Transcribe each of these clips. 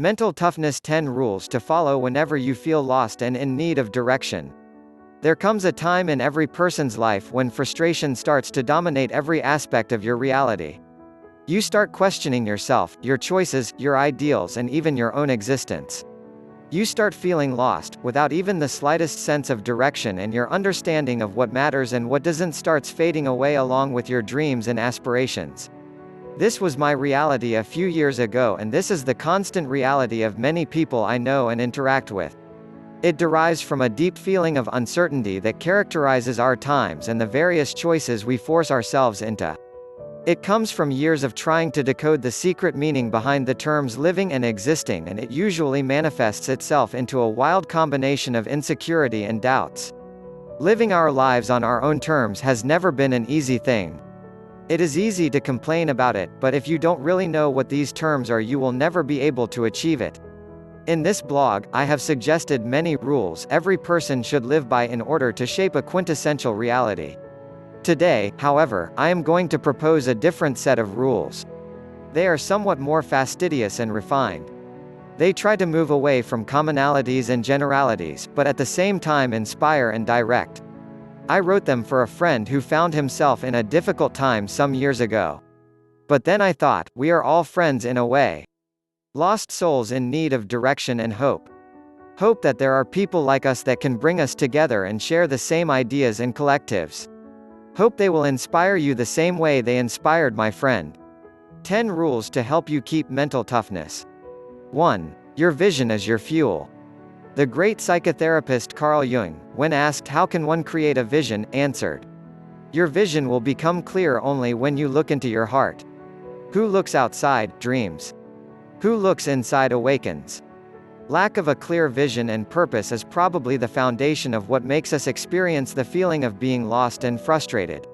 Mental toughness: 10 rules to follow whenever you feel lost and in need of direction. There comes a time in every person's life when frustration starts to dominate every aspect of your reality. You start questioning yourself, your choices, your ideals, and even your own existence. You start feeling lost, without even the slightest sense of direction, and your understanding of what matters and what doesn't starts fading away along with your dreams and aspirations. This was my reality a few years ago, and this is the constant reality of many people I know and interact with. It derives from a deep feeling of uncertainty that characterizes our times and the various choices we force ourselves into. It comes from years of trying to decode the secret meaning behind the terms living and existing, and it usually manifests itself into a wild combination of insecurity and doubts. Living our lives on our own terms has never been an easy thing. It is easy to complain about it, but if you don't really know what these terms are, you will never be able to achieve it. In this blog, I have suggested many rules every person should live by in order to shape a quintessential reality. Today, however, I am going to propose a different set of rules. They are somewhat more fastidious and refined. They try to move away from commonalities and generalities, but at the same time inspire and direct. I wrote them for a friend who found himself in a difficult time some years ago. But then I thought, we are all friends in a way. Lost souls in need of direction and hope. Hope that there are people like us that can bring us together and share the same ideas and collectives. Hope they will inspire you the same way they inspired my friend. 10 rules to help you keep mental toughness. 1. Your vision is your fuel. The great psychotherapist Carl Jung, when asked how can one create a vision, answered, "Your vision will become clear only when you look into your heart. Who looks outside, dreams. Who looks inside awakens." Lack of a clear vision and purpose is probably the foundation of what makes us experience the feeling of being lost and frustrated.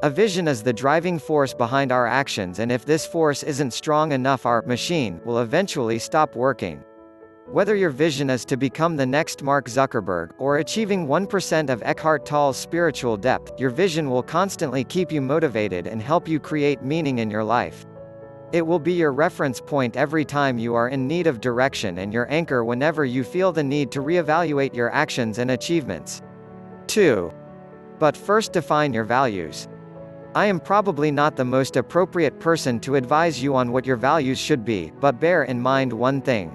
A vision is the driving force behind our actions, and if this force isn't strong enough, our machine will eventually stop working. Whether your vision is to become the next Mark Zuckerberg, or achieving 1% of Eckhart Tolle's spiritual depth, your vision will constantly keep you motivated and help you create meaning in your life. It will be your reference point every time you are in need of direction, and your anchor whenever you feel the need to reevaluate your actions and achievements. 2. But first, define your values. I am probably not the most appropriate person to advise you on what your values should be, but bear in mind one thing.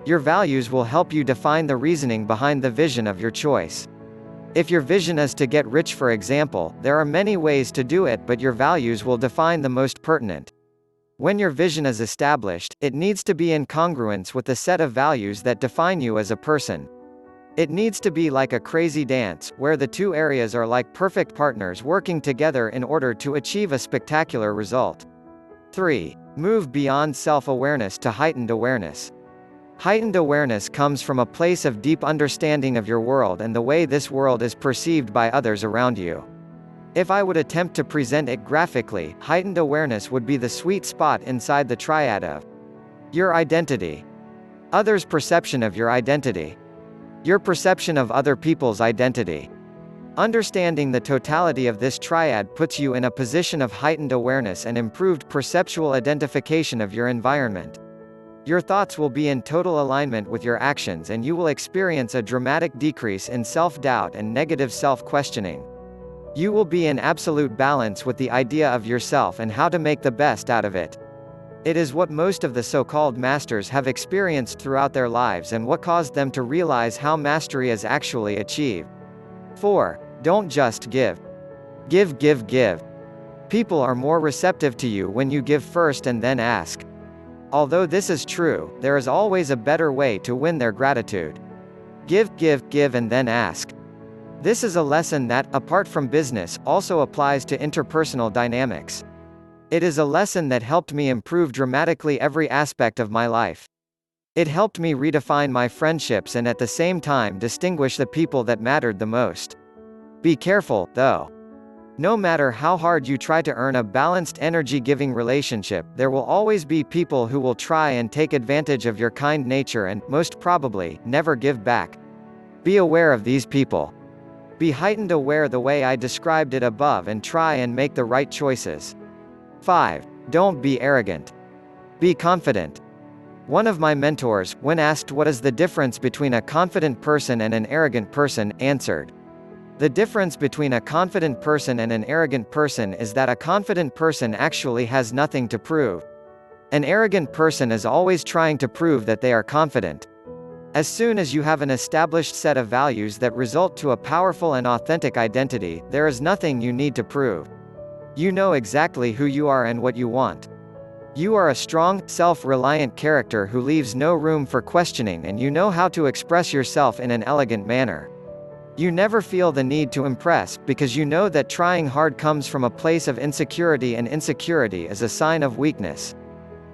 Your values will help you define the reasoning behind the vision of your choice. If your vision is to get rich, for example, there are many ways to do it, but your values will define the most pertinent. When your vision is established, it needs to be in congruence with the set of values that define you as a person. It needs to be like a crazy dance, where the two areas are like perfect partners working together in order to achieve a spectacular result. 3. Move beyond self-awareness to heightened awareness. Heightened awareness comes from a place of deep understanding of your world and the way this world is perceived by others around you. If I would attempt to present it graphically, heightened awareness would be the sweet spot inside the triad of your identity, others' perception of your identity, your perception of other people's identity. Understanding the totality of this triad puts you in a position of heightened awareness and improved perceptual identification of your environment. Your thoughts will be in total alignment with your actions, and you will experience a dramatic decrease in self-doubt and negative self-questioning. You will be in absolute balance with the idea of yourself and how to make the best out of it. It is what most of the so-called masters have experienced throughout their lives, and what caused them to realize how mastery is actually achieved. 4. Don't just give. Give, give, give. People are more receptive to you when you give first and then ask. Although this is true, there is always a better way to win their gratitude. Give, give, give, and then ask. This is a lesson that, apart from business, also applies to interpersonal dynamics. It is a lesson that helped me improve dramatically every aspect of my life. It helped me redefine my friendships and at the same time distinguish the people that mattered the most. Be careful, though. No matter how hard you try to earn a balanced energy-giving relationship, there will always be people who will try and take advantage of your kind nature and, most probably, never give back. Be aware of these people. Be heightened aware the way I described it above, and try and make the right choices. 5. Don't be arrogant. Be confident. One of my mentors, when asked what is the difference between a confident person and an arrogant person, answered, "The difference between a confident person and an arrogant person is that a confident person actually has nothing to prove. An arrogant person is always trying to prove that they are confident. As soon as you have an established set of values that result to a powerful and authentic identity, there is nothing you need to prove. You know exactly who you are and what you want. You are a strong, self-reliant character who leaves no room for questioning, and you know how to express yourself in an elegant manner. You never feel the need to impress, because you know that trying hard comes from a place of insecurity, and insecurity is a sign of weakness.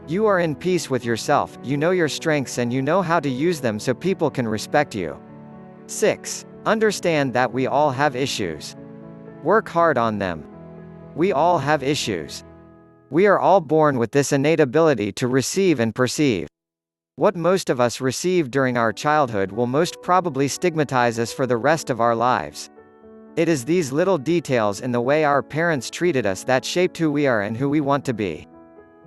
You are in peace with yourself, you know your strengths and you know how to use them so people can respect you. 6. Understand that we all have issues. Work hard on them. We all have issues. We are all born with this innate ability to receive and perceive. What most of us receive during our childhood will most probably stigmatize us for the rest of our lives. It is these little details in the way our parents treated us that shaped who we are and who we want to be.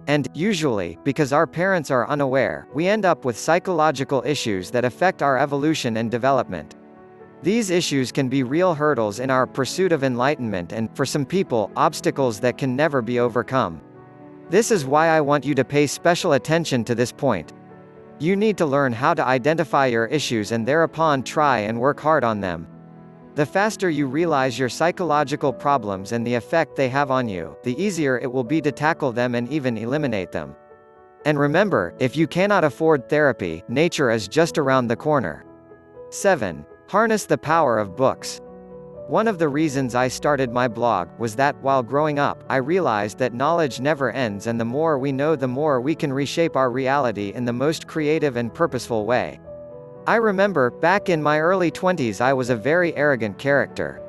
And, usually, because our parents are unaware, we end up with psychological issues that affect our evolution and development. These issues can be real hurdles in our pursuit of enlightenment and, for some people, obstacles that can never be overcome. This is why I want you to pay special attention to this point. You need to learn how to identify your issues and thereupon try and work hard on them. The faster you realize your psychological problems and the effect they have on you, the easier it will be to tackle them and even eliminate them. And remember, if you cannot afford therapy, nature is just around the corner. 7. Harness the power of books. One of the reasons I started my blog was that, while growing up, I realized that knowledge never ends, and the more we know, the more we can reshape our reality in the most creative and purposeful way. I remember, back in my early 20s, I was a very arrogant character.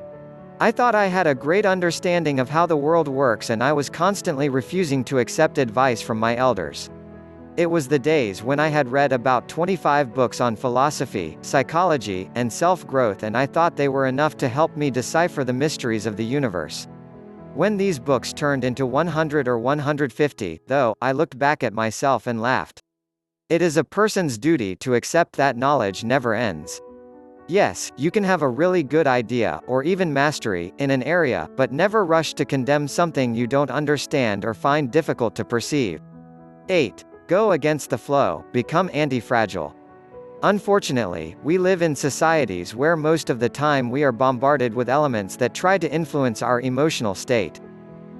I thought I had a great understanding of how the world works, and I was constantly refusing to accept advice from my elders. It was the days when I had read about 25 books on philosophy, psychology, and self-growth, and I thought they were enough to help me decipher the mysteries of the universe. When these books turned into 100 or 150, though, I looked back at myself and laughed. It is a person's duty to accept that knowledge never ends. Yes, you can have a really good idea, or even mastery, in an area, but never rush to condemn something you don't understand or find difficult to perceive. 8. Go against the flow, become anti-fragile. Unfortunately, we live in societies where most of the time we are bombarded with elements that try to influence our emotional state.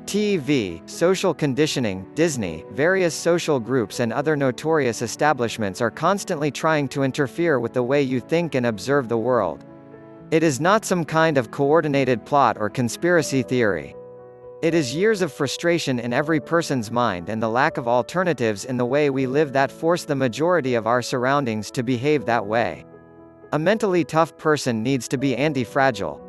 TV, social conditioning, Disney, various social groups and other notorious establishments are constantly trying to interfere with the way you think and observe the world. It is not some kind of coordinated plot or conspiracy theory. It is years of frustration in every person's mind and the lack of alternatives in the way we live that force the majority of our surroundings to behave that way. A mentally tough person needs to be anti-fragile.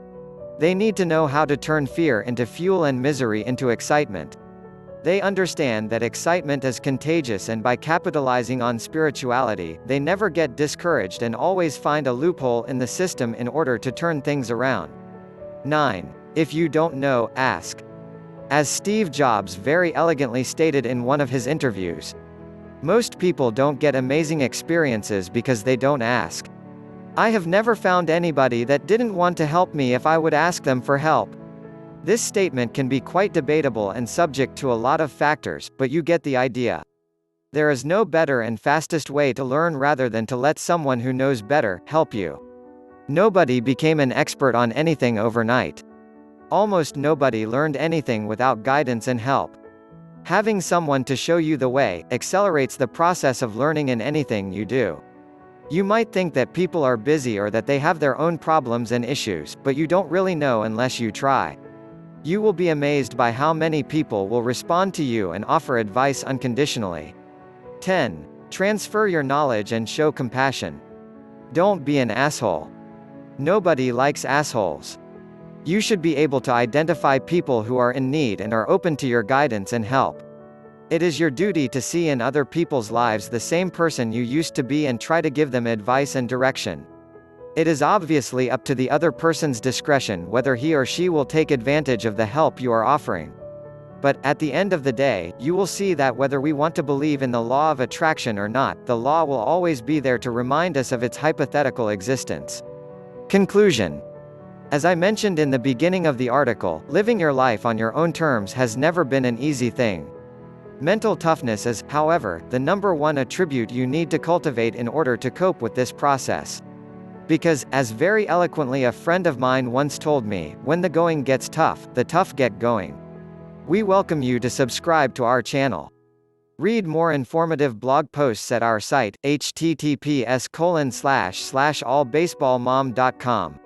They need to know how to turn fear into fuel and misery into excitement. They understand that excitement is contagious, and by capitalizing on spirituality, they never get discouraged and always find a loophole in the system in order to turn things around. 9. If you don't know, ask. As Steve Jobs very elegantly stated in one of his interviews, most people don't get amazing experiences because they don't ask. I have never found anybody that didn't want to help me if I would ask them for help. This statement can be quite debatable and subject to a lot of factors, but you get the idea. There is no better and fastest way to learn rather than to let someone who knows better help you. Nobody became an expert on anything overnight. Almost nobody learned anything without guidance and help. Having someone to show you the way accelerates the process of learning in anything you do. You might think that people are busy or that they have their own problems and issues, but you don't really know unless you try. You will be amazed by how many people will respond to you and offer advice unconditionally. 10. Transfer your knowledge and show compassion. Don't be an asshole. Nobody likes assholes. You should be able to identify people who are in need and are open to your guidance and help. It is your duty to see in other people's lives the same person you used to be and try to give them advice and direction. It is obviously up to the other person's discretion whether he or she will take advantage of the help you are offering. But, at the end of the day, you will see that whether we want to believe in the law of attraction or not, the law will always be there to remind us of its hypothetical existence. Conclusion. As I mentioned in the beginning of the article, living your life on your own terms has never been an easy thing. Mental toughness is, however, the number one attribute you need to cultivate in order to cope with this process. Because, as very eloquently a friend of mine once told me, when the going gets tough, the tough get going. We welcome you to subscribe to our channel. Read more informative blog posts at our site, https://allbaseballmom.com.